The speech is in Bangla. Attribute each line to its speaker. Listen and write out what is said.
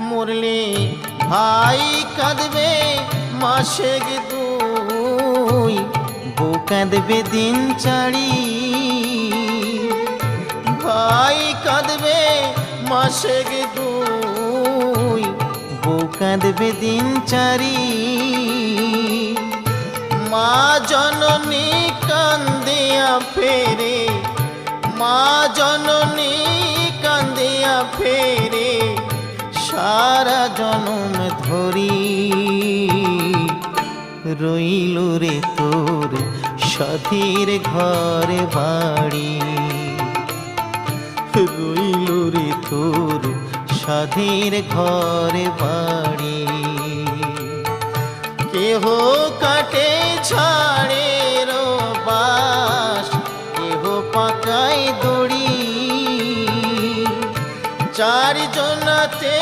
Speaker 1: মরলে ভাই কাঁদবে মাসে দুই, বউ কাঁদবে দিন চারি। ভাই কাঁদবে মাসে দুই, বউ কাঁদবে দিন চারি। মা জননী কান্দিয়া ফেরে, মা জননী কান্দিয়া ফেরে সারা জনম ধরি। রইল রে তোর সাথীর ঘরে বাড়ি, রইল রে তোর সাধীর ঘরে বাড়ি। কেহ কাটে ছাড়ের বাস, কেহ পাকায় দড়ি, চারজনাতে